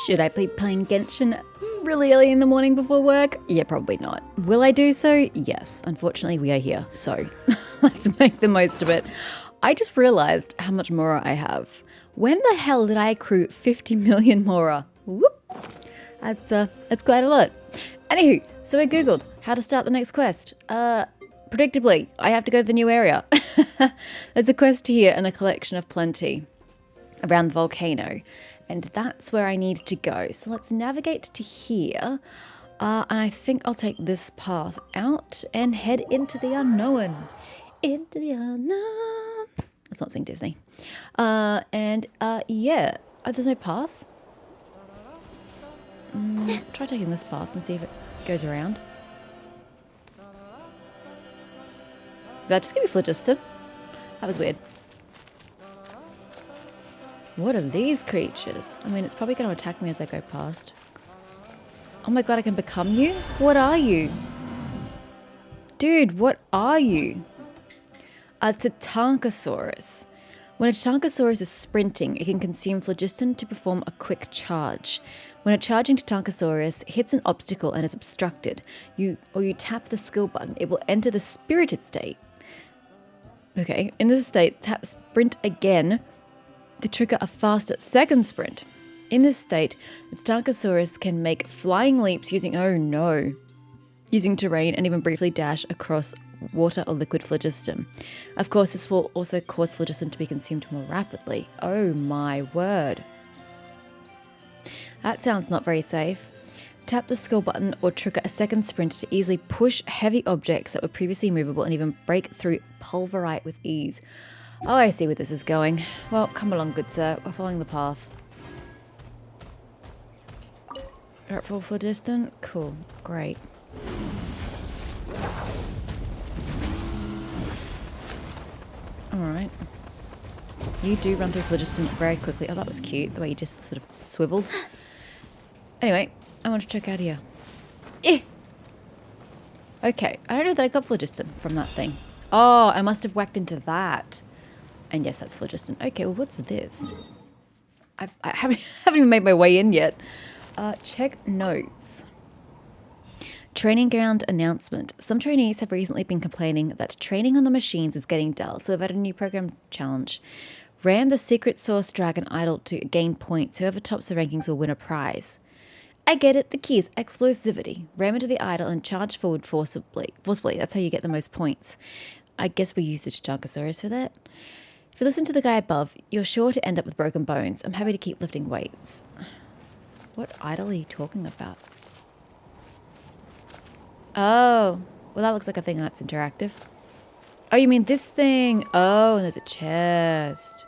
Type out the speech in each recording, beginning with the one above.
Should I be playing Genshin really early in the morning before work? Yeah, probably not. Will I do so? Yes. Unfortunately, we are here, so let's make the most of it. I just realized how much Mora I have. When the hell did I accrue 50 million Mora? Whoop. That's quite a lot. Anywho, so I googled how to start the next quest. Predictably, I have to go to the new area. There's a quest here and a collection of plenty around the volcano, and that's where I need to go. So let's navigate to here, and I think I'll take this path out and head into the unknown. Into the unknown. Let's not sing Disney. Yeah. Oh, there's no path. Try taking this path and see if it goes around. Did that just give me phlogiston? That was weird. What are these creatures? I mean, it's probably going to attack me as I go past. Oh my god, I can become you? What are you? Dude, what are you? It's a Tankosaurus. When a Tankosaurus is sprinting, it can consume phlogiston to perform a quick charge. When a charging Tankosaurus hits an obstacle and is obstructed, you tap the skill button, it will enter the spirited state. Okay, in this state, tap sprint again to trigger a faster second sprint. In this state, the Tankosaurus can make flying leaps using terrain and even briefly dash across water or liquid phlogiston. Of course, this will also cause phlogiston to be consumed more rapidly. Oh my word. That sounds not very safe. Tap the skill button or trigger a second sprint to easily push heavy objects that were previously movable and even break through pulverite with ease. Oh, I see where this is going. Well, come along, good sir. We're following the path. You're at full phlogiston? Cool. Great. Alright. You do run through phlogiston very quickly. Oh, that was cute. The way you just sort of swiveled. Anyway, I want to check out here. Eh! Okay, I don't know that I got phlogiston from that thing. Oh, I must have whacked into that. And yes, that's phlogiston. Okay, well, what's this? I haven't even made my way in yet. Check notes. Training ground announcement. Some trainees have recently been complaining that training on the machines is getting dull, so we've had a new program challenge. Ram the secret source dragon idol to gain points. Whoever tops the rankings will win a prize. I get it. The key is explosivity. Ram into the idol and charge forward forcefully. That's how you get the most points. I guess we use the Tankosaurus for that. If you listen to the guy above, you're sure to end up with broken bones. I'm happy to keep lifting weights. What idol are you talking about? Oh, well, that looks like a thing that's interactive. Oh, you mean this thing? Oh, and there's a chest.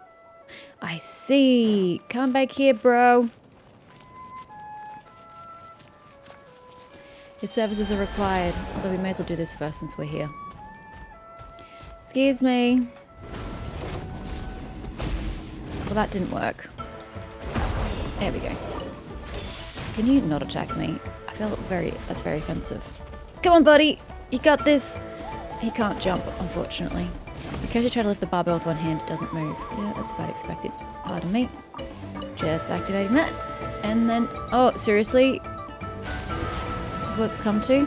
I see. Come back here, bro. Your services are required, although we may as well do this first since we're here. Excuse me. Well, that didn't work. There we go. Can you not attack me? I feel that's very offensive. Come on, buddy. You got this. He can't jump, unfortunately. Because you try to lift the barbell with one hand, it doesn't move. Yeah, that's about expected. Pardon me. Just activating that. And then... Oh, seriously? This is what it's come to?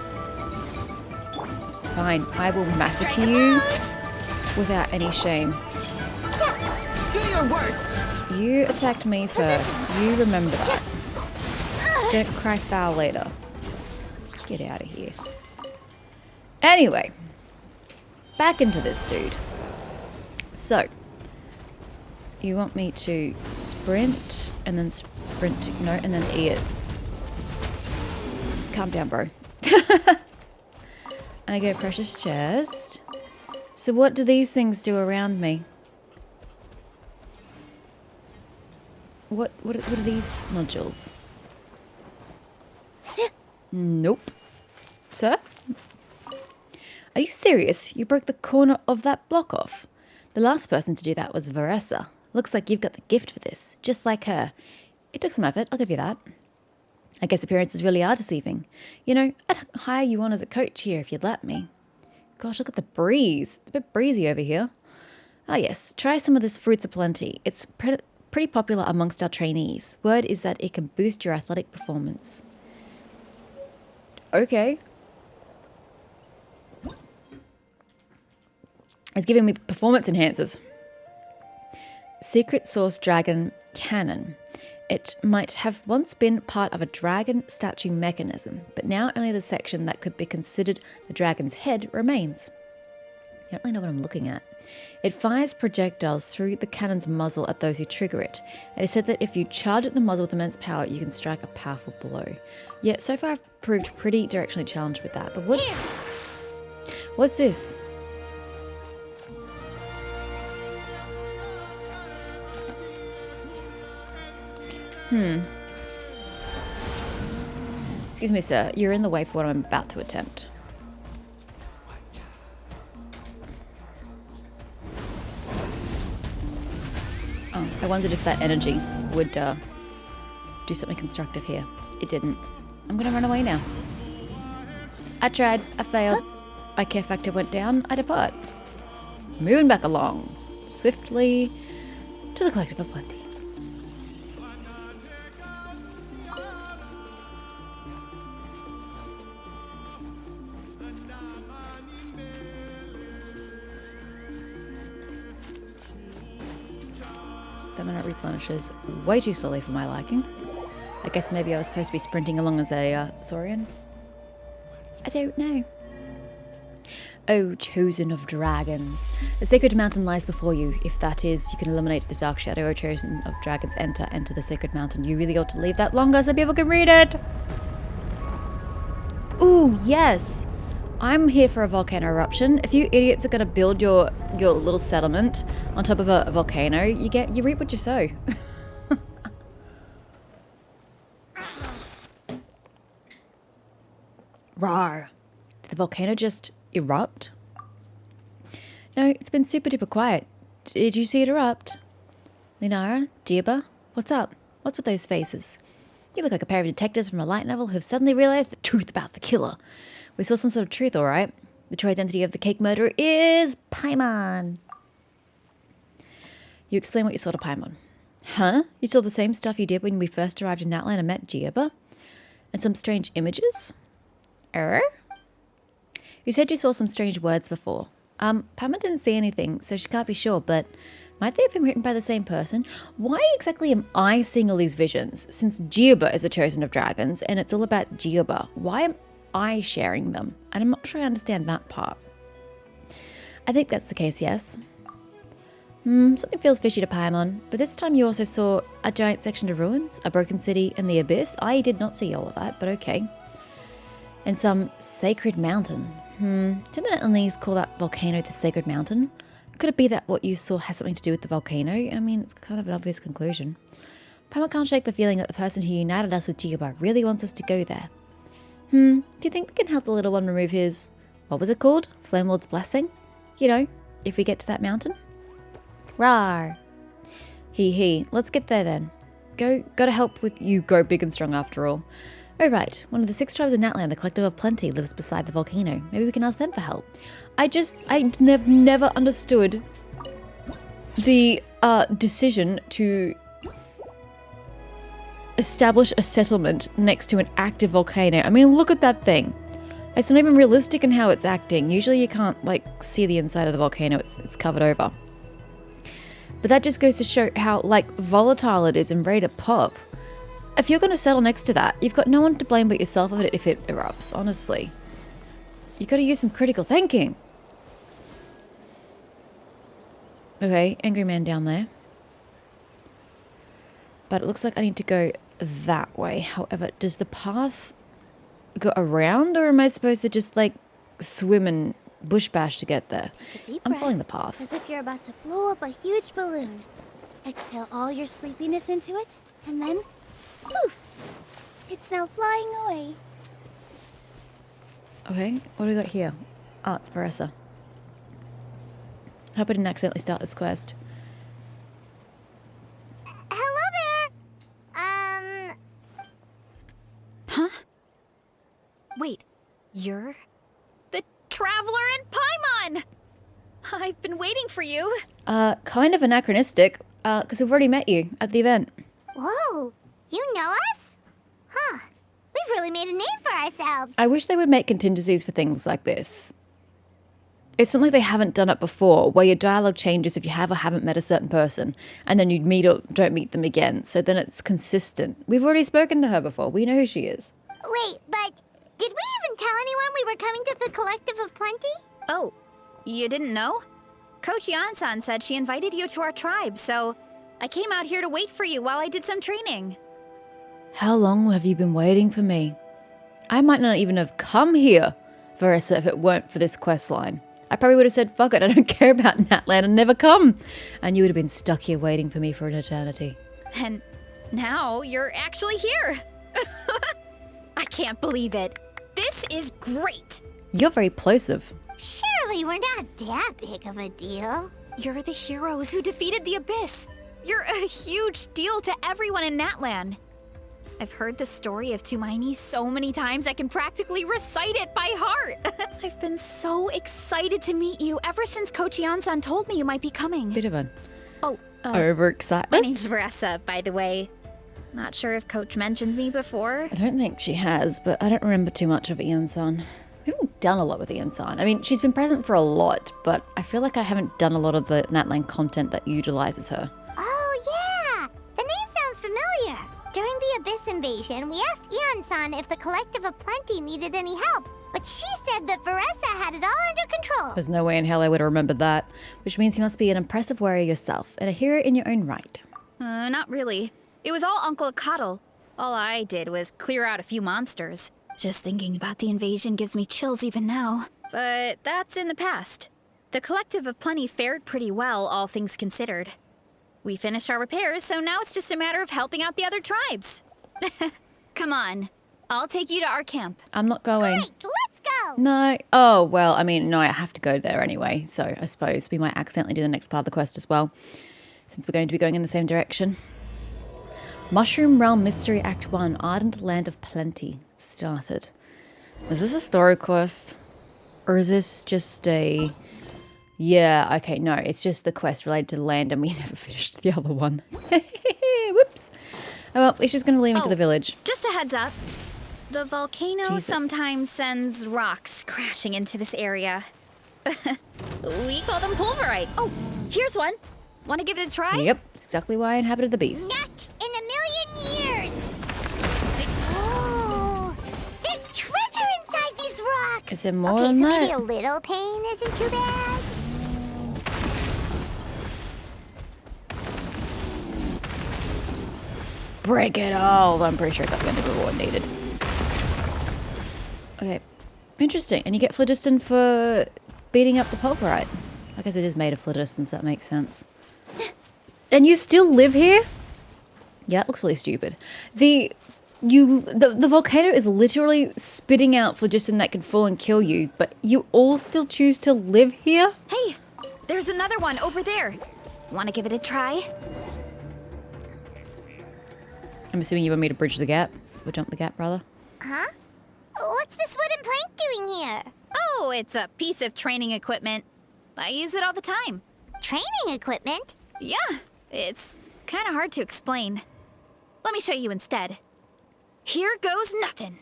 Fine. I will massacre you without any shame. Do your worst. You attacked me first. You remember that. Don't cry foul later. Get out of here. Anyway, back into this dude. So, you want me to sprint and then sprint, no, and then E it. Calm down, bro. And I get a precious chest. So what do these things do around me? What are these nodules? Nope. Sir? Are you serious? You broke the corner of that block off. The last person to do that was Varessa. Looks like you've got the gift for this, just like her. It took some effort, I'll give you that. I guess appearances really are deceiving. You know, I'd hire you on as a coach here if you'd let me. Gosh, look at the breeze. It's a bit breezy over here. Ah yes, try some of this fruits aplenty. It's pretty popular amongst our trainees. Word is that it can boost your athletic performance. Okay. It's giving me performance enhancers. Secret Source Dragon Cannon. It might have once been part of a dragon statue mechanism, but now only the section that could be considered the dragon's head remains. I don't really know what I'm looking at. It fires projectiles through the cannon's muzzle at those who trigger it. It is said that if you charge at the muzzle with immense power, you can strike a powerful blow. Yeah, so far I've proved pretty directionally challenged with that. But what's this? Excuse me, sir. You're in the way for what I'm about to attempt. Oh, I wondered if that energy would do something constructive here. It didn't. I'm gonna run away now. I tried. I failed. My care factor went down. I depart. Moving back along. Swiftly to the Collective of Plenty. Stamina replenishes way too slowly for my liking. I guess maybe I was supposed to be sprinting along as a Saurian. I don't know. Oh, chosen of dragons. The sacred mountain lies before you. If that is, you can eliminate the dark shadow. O chosen of dragons, enter the sacred mountain. You really ought to leave that longer so people can read it. Ooh, yes. I'm here for a volcano eruption. If you idiots are going to build your little settlement on top of a volcano, you reap what you sow. Rawr. Did the volcano just erupt? No, it's been super duper quiet. Did you see it erupt? Lunara? Giba? What's up? What's with those faces? You look like a pair of detectives from a light novel who've suddenly realized the truth about the killer. We saw some sort of truth, alright. The true identity of the cake murderer is Paimon. You explain what you saw to Paimon. Huh? You saw the same stuff you did when we first arrived in Outland and met Giba? And some strange images? You said you saw some strange words before. Paimon didn't see anything, so she can't be sure, but might they have been written by the same person? Why exactly am I seeing all these visions? Since Giba is a chosen of dragons, and it's all about Giba, why am I sharing them? And I'm not sure I understand that part. I think that's the case, yes. Something feels fishy to Paimon, but this time you also saw a giant section of ruins, a broken city, and the abyss. I did not see all of that, but okay. And some sacred mountain. Didn't the Elise call that volcano the sacred mountain? Could it be that what you saw has something to do with the volcano? I mean, it's kind of an obvious conclusion. Paimon can't shake the feeling that the person who united us with Giba really wants us to go there. Do you think we can help the little one remove his, what was it called? Flame Lord's blessing? You know, if we get to that mountain? Rawr. Hee. Let's get there then. Gotta help with you grow big and strong after all. Oh right, one of the 6 tribes in Natland, the Collective of Plenty, lives beside the volcano. Maybe we can ask them for help. I never understood the decision to establish a settlement next to an active volcano. I mean, look at that thing. It's not even realistic in how it's acting. Usually you can't, like, see the inside of the volcano. It's covered over. But that just goes to show how, like, volatile it is and ready to pop. If you're going to settle next to that, you've got no one to blame but yourself if it erupts, honestly. You've got to use some critical thinking. Okay, angry man down there. But it looks like I need to go that way. However, does the path go around, or am I supposed to just, like, swim and bush bash to get there? Take a deep I'm breath, following the path. as if you're about to blow up a huge balloon. Exhale all your sleepiness into it, and then, poof! It's now flying away. Okay, what do we got here? Oh, it's Veressa. Hope I didn't accidentally start this quest. Hello there! Huh? Wait, you're the Traveler and Paimon! I've been waiting for you. Kind of anachronistic. Because we've already met you at the event. Whoa, you know us? Huh. We've really made a name for ourselves. I wish they would make contingencies for things like this. It's not like they haven't done it before, where your dialogue changes if you have or haven't met a certain person, and then you meet or don't meet them again, so then it's consistent. We've already spoken to her before. We know who she is. Wait, but did we even tell anyone we were coming to the Collective of Plenty? Oh, you didn't know? Coach Yan-san said she invited you to our tribe, so I came out here to wait for you while I did some training. How long have you been waiting for me? I might not even have come here, Veressa, if it weren't for this quest line. I probably would have said, fuck it, I don't care about Natlan and never come. And you would have been stuck here waiting for me for an eternity. And now you're actually here. I can't believe it. This is great. You're very plosive. Surely we're not that big of a deal. You're the heroes who defeated the Abyss. You're a huge deal to everyone in Natlan. I've heard the story of Tumaini so many times I can practically recite it by heart. I've been so excited to meet you ever since Coach Yan-san told me you might be coming. Bit of an Oh, overexcitement. my name's Veressa, by the way. Not sure if Coach mentioned me before. I don't think she has, but I don't remember too much of Ian-san. We haven't done a lot with Ian-san. I mean, she's been present for a lot, but I feel like I haven't done a lot of the Natlan content that utilizes her. Oh, yeah! The name sounds familiar. During the Abyss invasion, we asked Ian-san if the Collective of Plenty needed any help, but she said that Veressa had it all under control. There's no way in hell I would have remembered that, which means you must be an impressive warrior yourself and a hero in your own right. Not really. It was all Uncle Akatl. All I did was clear out a few monsters. Just thinking about the invasion gives me chills even now. But that's in the past. The Collective of Plenty fared pretty well, all things considered. We finished our repairs, so now it's just a matter of helping out the other tribes. Come on. I'll take you to our camp. I'm not going. Great, let's go! No. Oh, well, I mean, no, I have to go there anyway, so I suppose we might accidentally do the next part of the quest as well, since we're going to be going in the same direction. Mushroom Realm Mystery Act 1, Ardent Land of Plenty, started. Is this a story quest? Or is this just a... Yeah, okay, no, it's just the quest related to the land and we never finished the other one. Whoops. Oh well, it's just going to lead me to the village. Just a heads up. The volcano Jesus. sometimes sends rocks crashing into this area. We call them pulverite. Oh, here's one. Want to give it a try? Yep, that's exactly why I inhabited the beast. Not in a million years! Oh, there's treasure inside these rocks! Is there more Okay, so than maybe that? a little pain isn't too bad. Break it all. I'm pretty sure I got the end of the reward needed. Okay, interesting. And you get phlogiston for beating up the pulverite. I guess it is made of phlogiston, so that makes sense. And you still live here? Yeah, it looks really stupid. The volcano is literally spitting out phlogiston that can fall and kill you, but you all still choose to live here? Hey, there's another one over there. Want to give it a try? I'm assuming you want me to bridge the gap, or jump the gap, rather. Huh? What's this wooden plank doing here? Oh, it's a piece of training equipment. I use it all the time. Training equipment? Yeah, it's kind of hard to explain. Let me show you instead. Here goes nothing.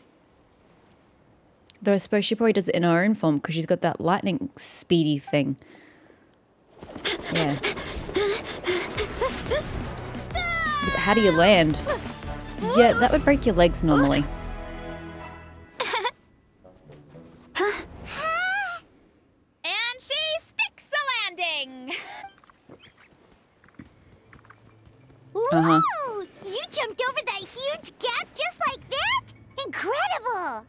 Though I suppose she probably does it in her own form, because she's got that lightning speedy thing. Yeah. But how do you land? Yeah, that would break your legs normally. And she sticks the landing! Uh-huh. Whoa! You jumped over that huge gap just like that? Incredible!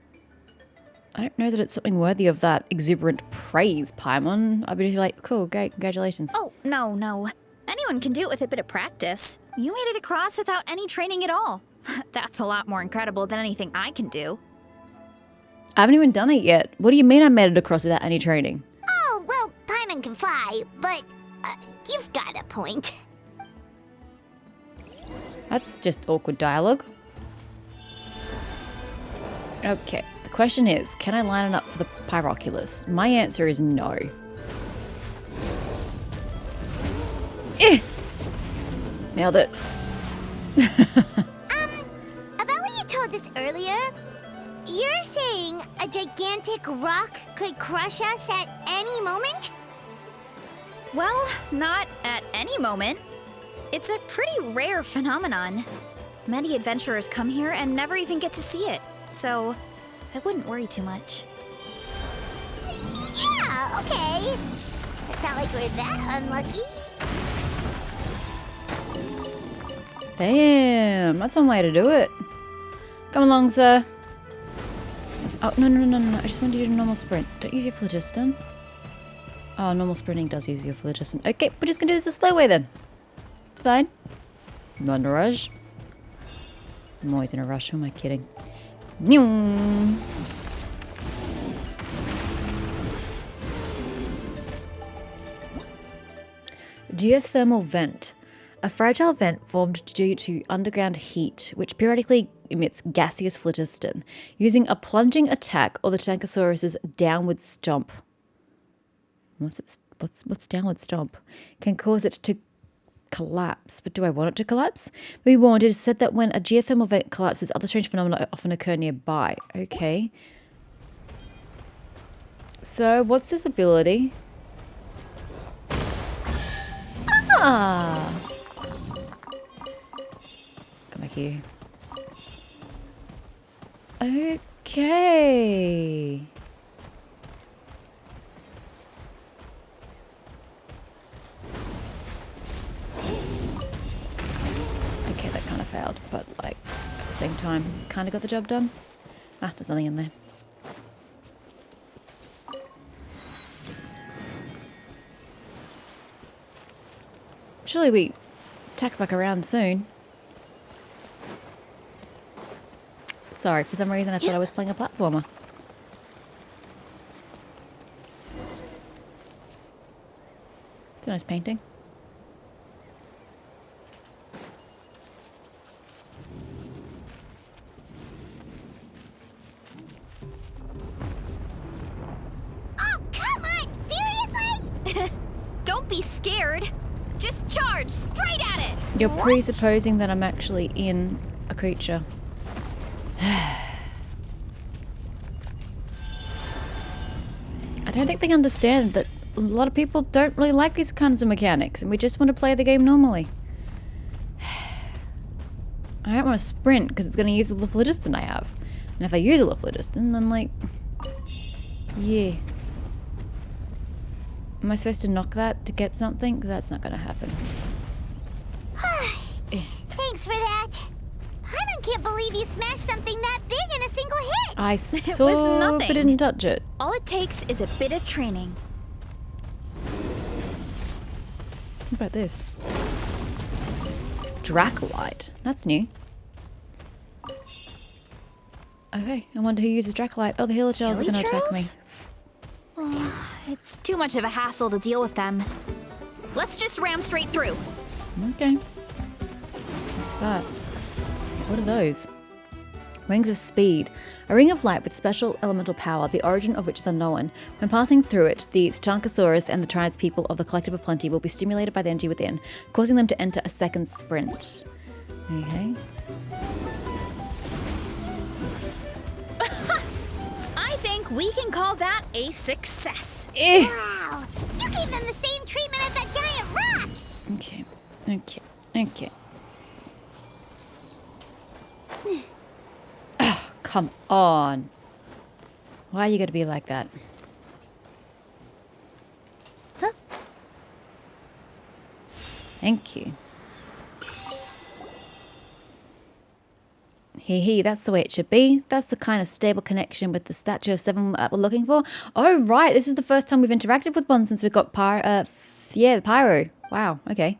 I don't know that it's something worthy of that exuberant praise, Paimon. I'd be just like, cool, great, congratulations. Oh, no. Anyone can do it with a bit of practice. You made it across without any training at all. That's a lot more incredible than anything I can do. I haven't even done it yet. What do you mean I made it across without any training? Oh, well, Paimon can fly, but you've got a point. That's just awkward dialogue. Okay, the question is, can I line it up for the Pyroculus? My answer is no. Eh! Nailed it. About what you told us earlier, you're saying a gigantic rock could crush us at any moment? Well, not at any moment. It's a pretty rare phenomenon. Many adventurers come here and never even get to see it, so I wouldn't worry too much. Yeah, okay. It's not like we're that unlucky. Damn, that's one way to do it. Come along, sir. Oh, no. I just want to do a normal sprint. Don't use your phlogiston. Oh, normal sprinting does use your phlogiston. Okay, we're just going to do this the slow way then. It's fine. I'm not in a rush. I'm always in a rush. Who am I kidding? Nyong. Geothermal vent. A fragile vent formed due to underground heat, which periodically emits gaseous phlogiston. Using a plunging attack or the Tankosaurus's downward stomp. What's downward stomp? Can cause it to collapse. But do I want it to collapse? Be warned, it is said that when a geothermal vent collapses, other strange phenomena often occur nearby. Okay. So, what's this ability? Ah! Come back here. Okay. Okay, that kind of failed, but like at the same time, kind of got the job done. Ah, there's nothing in there. Surely we tack back around soon. Sorry, for some reason I thought I was playing a platformer. It's a nice painting. Oh, come on! Seriously? Don't be scared. Just charge straight at it. You're presupposing that I'm actually in a creature. I don't think they understand that a lot of people don't really like these kinds of mechanics and we just want to play the game normally. I don't want to sprint because it's going to use the phlogiston I have. And if I use a phlogiston, then like... Yeah. Am I supposed to knock that to get something? That's not going to happen. Thanks for that. Paimon can't believe you smashed something that big in a single hit. I saw nothing. but didn't touch it. All it takes is a bit of training. What about this? Dracolite. That's new. Okay, I wonder who uses Dracolite. Oh, the healer shells are going to attack me. Oh, it's too much of a hassle to deal with them. Let's just ram straight through. Okay. What's that? What are those? Rings of Speed. A ring of light with special elemental power, the origin of which is unknown. When passing through it, the Tankosaurus and the tribespeople of the Collective of Plenty will be stimulated by the energy within, causing them to enter a second sprint. Okay. I think we can call that a success. Wow! You gave them the same treatment as that giant rock! Okay. Oh, come on. Why are you going to be like that? Huh? Thank you. Hee, that's the way it should be. That's the kind of stable connection with the Statue of Seven that we're looking for. Oh, right. This is the first time we've interacted with one since we got the Pyro. Wow, okay.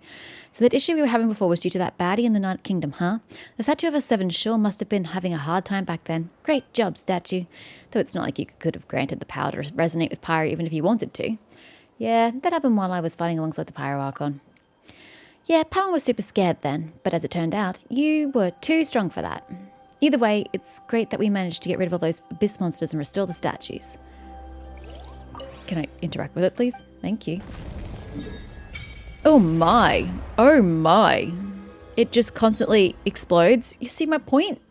So that issue we were having before was due to that baddie in the Night Kingdom, huh? The Statue of a Seven sure must have been having a hard time back then. Great job, Statue. Though it's not like you could have granted the power to resonate with Pyro even if you wanted to. Yeah, that happened while I was fighting alongside the Pyro Archon. Yeah, Paimon was super scared then, but as it turned out, you were too strong for that. Either way, it's great that we managed to get rid of all those abyss monsters and restore the statues. Can I interact with it, please? Thank you. Oh my. Oh my. it just constantly explodes. You see my point?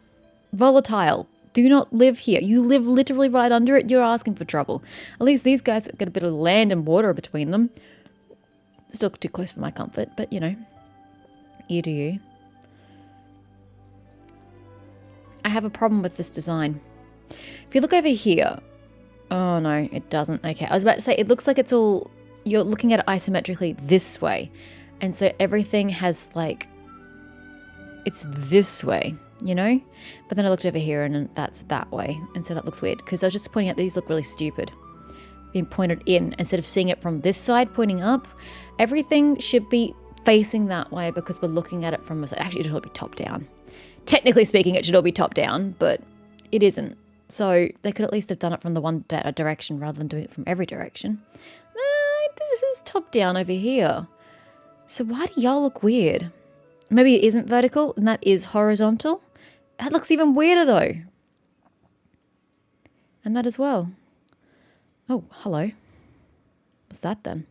Volatile. Do not live here. You live literally right under it. You're asking for trouble. At least these guys have got a bit of land and water between them. Still too close for my comfort, but you know. You do you. I have a problem with this design. If you look over here... Oh no, it doesn't. Okay, I was about to say, it looks like it's all... You're looking at it isometrically this way. And so everything has like... It's this way, you know? But then I looked over here and that's that way. And so that looks weird. Because I was just pointing out these look really stupid. Being pointed in instead of seeing it from this side pointing up. Everything should be facing that way because we're looking at it from a side. Actually, it should all be top down. Technically speaking, it should all be top down, but it isn't. So they could at least have done it from the one direction rather than doing it from every direction. This is top down over here. So why do y'all look weird? Maybe it isn't vertical and that is horizontal. That looks even weirder though. And that as well. Oh, hello. What's that then?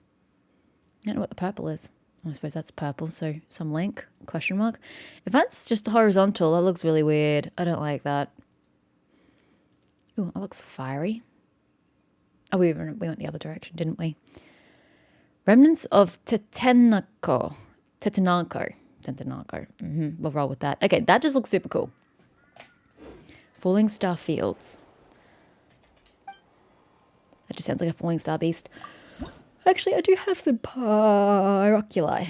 I don't know what the purple is. I suppose that's purple, so some link, question mark. If that's just horizontal, that looks really weird. I don't like that. Ooh, that looks fiery. Oh, we went the other direction, didn't we? Remnants of Tetenako. We'll roll with that. Okay, that just looks super cool. Falling Star Fields. That just sounds like a falling star beast. Actually, I do have some pyroculi.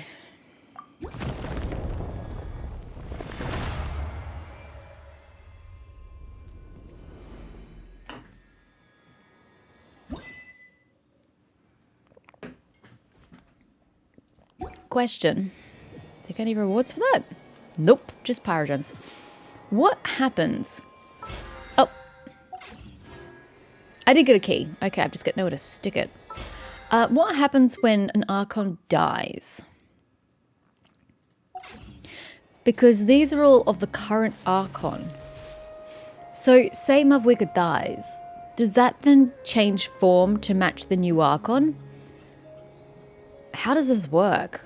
Question. Do you get any rewards for that? Nope, just pyrogems. What happens? Oh. I did get a key. Okay, I've just got nowhere to stick it. What happens when an Archon dies? Because these are all of the current Archon. So, say Mavwika dies. Does that then change form to match the new Archon? How does this work?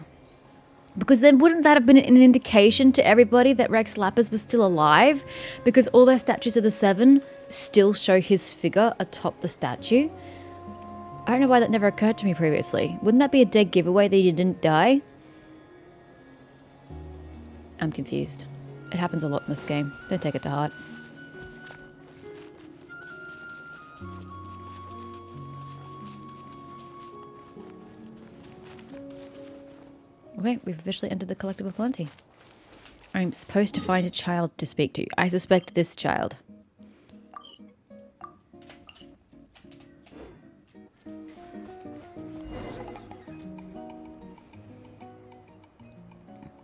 Because then wouldn't that have been an indication to everybody that Rex Lapis was still alive? Because all their statues of the Seven still show his figure atop the statue. I don't know why that never occurred to me previously. Wouldn't that be a dead giveaway that he didn't die? I'm confused. It happens a lot in this game. Don't take it to heart. Okay, we've officially entered the Collective of Plenty. I'm supposed to find a child to speak to. I suspect this child.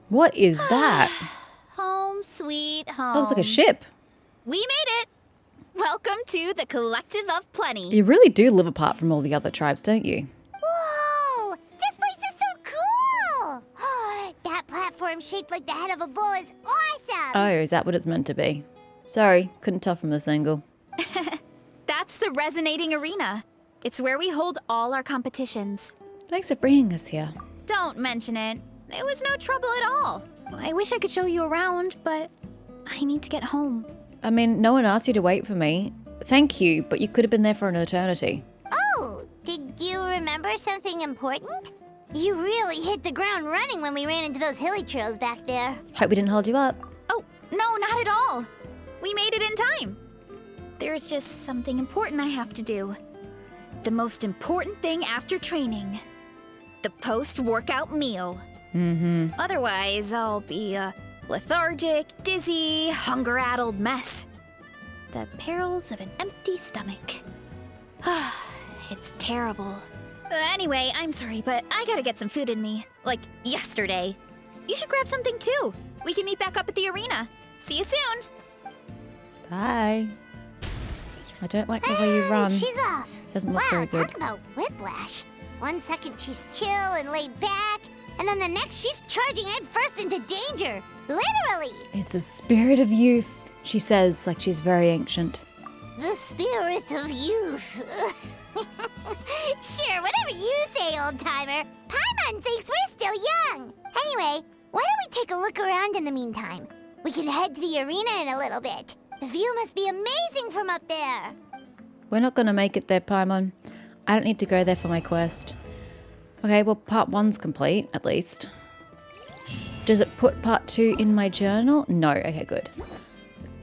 What is that? Home sweet home. That looks like a ship. We made it! Welcome to the Collective of Plenty. You really do live apart from all the other tribes, don't you? Whoa! This place is so cool! That platform shaped like the head of a bull is awesome! Oh, is that what it's meant to be? Sorry, couldn't tell from this angle. That's the Resonating Arena. It's where we hold all our competitions. Thanks for bringing us here. Don't mention it. It was no trouble at all. I wish I could show you around, but I need to get home. I mean, no one asked you to wait for me. Thank you, but you could have been there for an eternity. Oh, did you remember something important? You really hit the ground running when we ran into those hilly trails back there. Hope we didn't hold you up. Oh, no, not at all. We made it in time. There's just something important I have to do. The most important thing after training. The post-workout meal. Otherwise, I'll be a lethargic, dizzy, hunger-addled mess. The perils of an empty stomach. It's terrible. Anyway, I'm sorry, but I gotta get some food in me. Like, yesterday. You should grab something too. We can meet back up at the arena. See you soon. Bye. I don't like the way you run. She's off. Doesn't look very good. Talk about whiplash. 1 second she's chill and laid back, and then the next she's charging headfirst into danger. Literally. It's the spirit of youth, she says, like she's very ancient. The spirit of youth. Sure, whatever you say, old-timer. Paimon thinks we're still young. Anyway, Why don't we take a look around in the meantime? We can head to the arena in a little bit. The view must be amazing from up there. We're not going to make it there, Paimon. I don't need to go there for my quest. Okay, well, part 1's complete, at least. Does it put part 2 in my journal? No. Okay, good.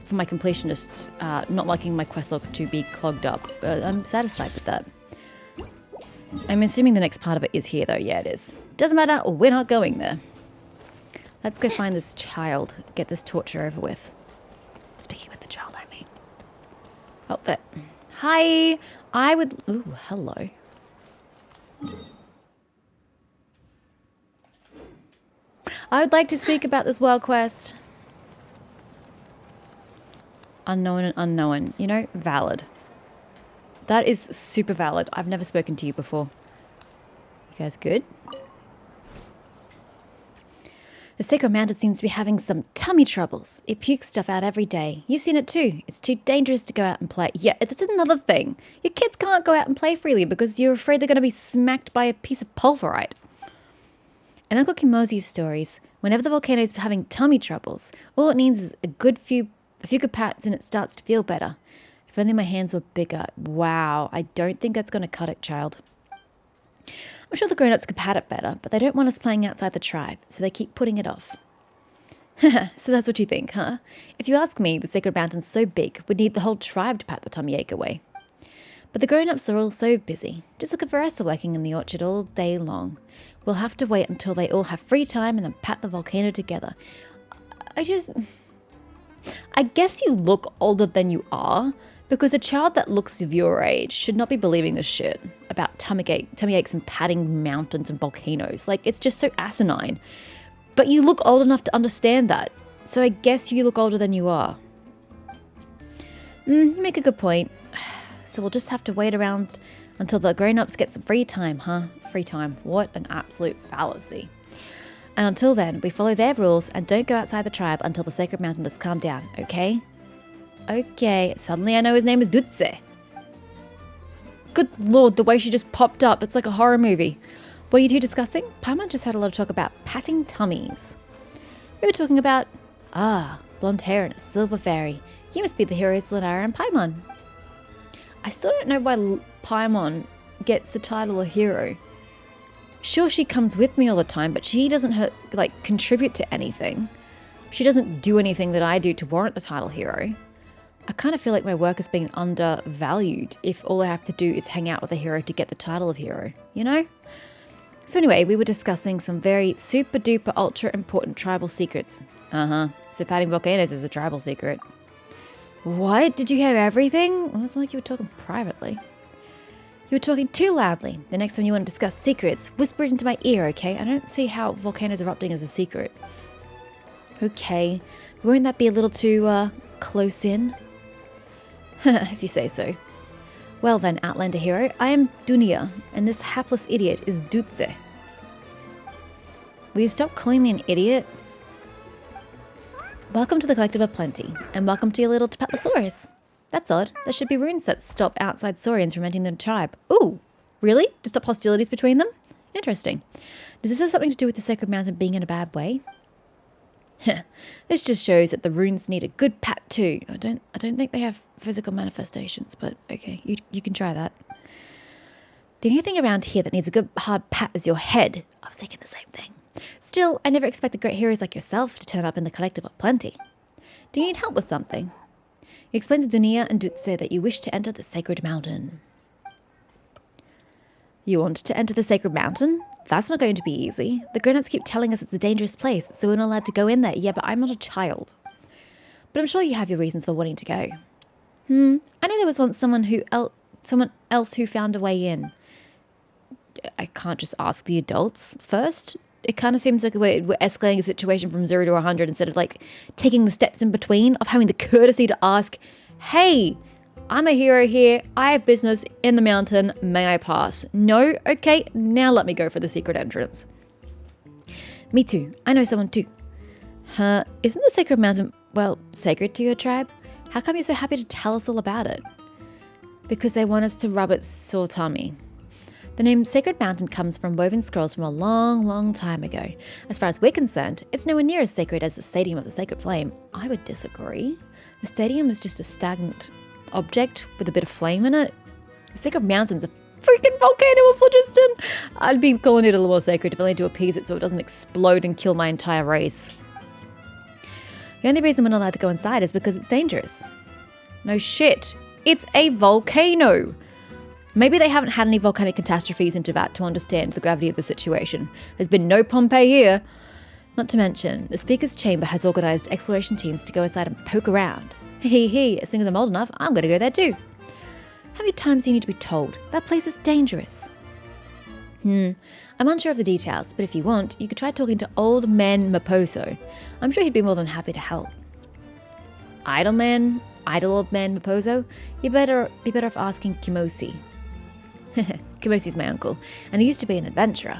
For my completionists, not liking my quest log to be clogged up. I'm satisfied with that. I'm assuming the next part of it is here, though. Yeah, it is. Doesn't matter. We're not going there. Let's go find this child. Get this torture over with. Speaking with the child, I mean. Oh, there. Hi. I would... Ooh, hello. I would like to speak about this world quest. Unknown and unknown. You know, valid. That is super valid. I've never spoken to you before. You guys good? The Sacred Mountain seems to be having some tummy troubles. It pukes stuff out every day. You've seen it too. It's too dangerous to go out and play. Yeah, that's another thing. Your kids can't go out and play freely because you're afraid they're going to be smacked by a piece of pulverite. In Uncle Kimozi's stories, whenever the volcano is having tummy troubles, all it needs is a few good pats and it starts to feel better. If only my hands were bigger. Wow, I don't think that's going to cut it, child. I'm sure the grown-ups could pat it better, but they don't want us playing outside the tribe, so they keep putting it off. So that's what you think, huh? If you ask me, the Sacred Mountain's so big, we'd need the whole tribe to pat the tummy ache away. But the grown-ups are all so busy. Just look at Veressa working in the orchard all day long. We'll have to wait until they all have free time and then pat the volcano together. I guess you look older than you are, because a child that looks of your age should not be believing this shit about tummy aches and patting mountains and volcanoes. Like, it's just so asinine. But you look old enough to understand that. So I guess you look older than you are. You make a good point. So we'll just have to wait around until the grown-ups get some free time, huh? Free time. What an absolute fallacy. And until then, we follow their rules and don't go outside the tribe until the Sacred Mountain has calmed down, okay? Okay, suddenly I know his name is Dutse. Good lord, the way she just popped up, it's like a horror movie. What are you two discussing? Paimon just had a lot of talk about patting tummies. We were talking about, blonde hair and a silver fairy. You must be the heroes Lunara and Paimon. I still don't know why Paimon gets the title of hero. Sure, she comes with me all the time, but she doesn't contribute to anything. She doesn't do anything that I do to warrant the title hero. I kind of feel like my work is being undervalued if all I have to do is hang out with a hero to get the title of hero, you know? So anyway, we were discussing some very super duper ultra important tribal secrets. So patting volcanoes is a tribal secret. What? Did you hear everything? Well, it's like you were talking privately. You were talking too loudly. The next time you want to discuss secrets, whisper it into my ear, okay? I don't see how volcanoes erupting is a secret. Okay. Won't that be a little too, close in? If you say so. Well then, Outlander hero, I am Dunia, and this hapless idiot is Dutse. Will you stop calling me an idiot? Welcome to the Collective of Plenty, and welcome to your little Tapatlosaurus. That's odd. There should be runes that stop outside Saurians from entering the tribe. Ooh, really? To stop hostilities between them? Interesting. Does this have something to do with the Sacred Mountain being in a bad way? This just shows that the runes need a good pat too. I don't think they have physical manifestations, but okay, you can try that. The only thing around here that needs a good hard pat is your head. I was thinking the same thing. Still, I never expected great heroes like yourself to turn up in the Collective of Plenty. Do you need help with something? You explained to Dunia and Dutse that you wish to enter the Sacred Mountain. You want to enter the Sacred Mountain? That's not going to be easy. The grown-ups keep telling us it's a dangerous place, so we're not allowed to go in there. Yeah, but I'm not a child. But I'm sure you have your reasons for wanting to go. I know there was once someone else who found a way in. I can't just ask the adults first. It kind of seems like we're escalating a situation from 0 to 100 instead of taking the steps in between of having the courtesy to ask, hey, I'm a hero here. I have business in the mountain. May I pass? No? Okay, now let me go for the secret entrance. Me too. I know someone too. Isn't the Sacred Mountain, sacred to your tribe? How come you're so happy to tell us all about it? Because they want us to rub its sore tummy. The name Sacred Mountain comes from woven scrolls from a long, long time ago. As far as we're concerned, it's nowhere near as sacred as the Stadium of the Sacred Flame. I would disagree. The stadium is just a stagnant object with a bit of flame in it. The Sacred Mountain's a freaking volcano of phlogiston. I'd be calling it a little more sacred if only to appease it so it doesn't explode and kill my entire race. The only reason we're not allowed to go inside is because it's dangerous. No shit. It's a volcano. Maybe they haven't had any volcanic catastrophes into that to understand the gravity of the situation. There's been no Pompeii here. Not to mention, the Speaker's Chamber has organised exploration teams to go inside and poke around. Hee, as soon as I'm old enough, I'm going to go there too. How many times do you need to be told? That place is dangerous. I'm unsure of the details, but if you want, you could try talking to Old Man Maposo. I'm sure he'd be more than happy to help. Idle Old Man Maposo? You better be better off asking Kimosi. Kimosi's my uncle, and he used to be an adventurer.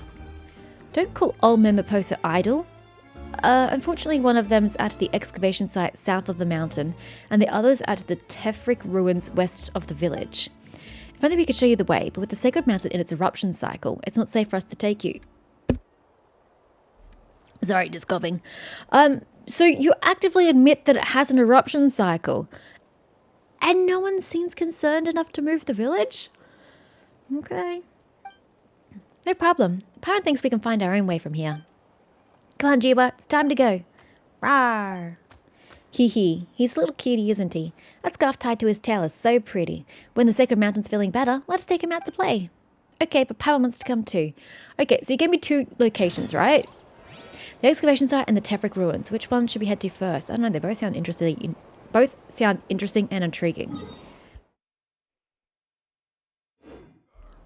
Don't call Old Man Maposo idle. Unfortunately, one of them's at the excavation site south of the mountain, and the other's at the Tefric ruins west of the village. If only we could show you the way, but with the Sacred Mountain in its eruption cycle, it's not safe for us to take you. Sorry, just coughing. So you actively admit that it has an eruption cycle, and no one seems concerned enough to move the village? Okay. No problem. Parent thinks we can find our own way from here. Come on, Jiwa, it's time to go. Rawr. Hee. He's a little cutie, isn't he? That scarf tied to his tail is so pretty. When the Sacred Mountain's feeling better, let us take him out to play. Okay, but Papa wants to come too. Okay, so you gave me 2 locations, right? The excavation site and the Tefric ruins. Which one should we head to first? I don't know, they both sound interesting. And intriguing.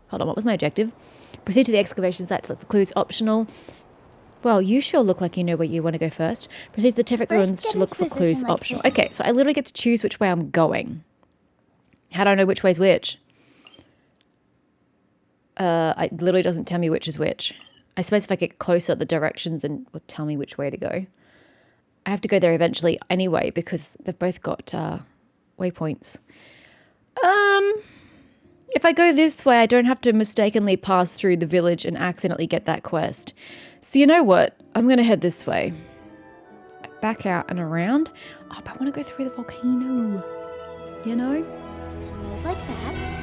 Hold on, what was my objective? Proceed to the excavation site to look for clues. Optional. Well, you sure look like you know where you want to go first. Proceed to the Tefric ruins to look for clues. Optional. Okay, so I literally get to choose which way I'm going. How do I know which way's which? It literally doesn't tell me which is which. I suppose if I get closer, the directions and will tell me which way to go. I have to go there eventually anyway because they've both got waypoints. If I go this way, I don't have to mistakenly pass through the village and accidentally get that quest. So you know what? I'm going to head this way. Back out and around. Oh, but I want to go through the volcano. You know? Move like that.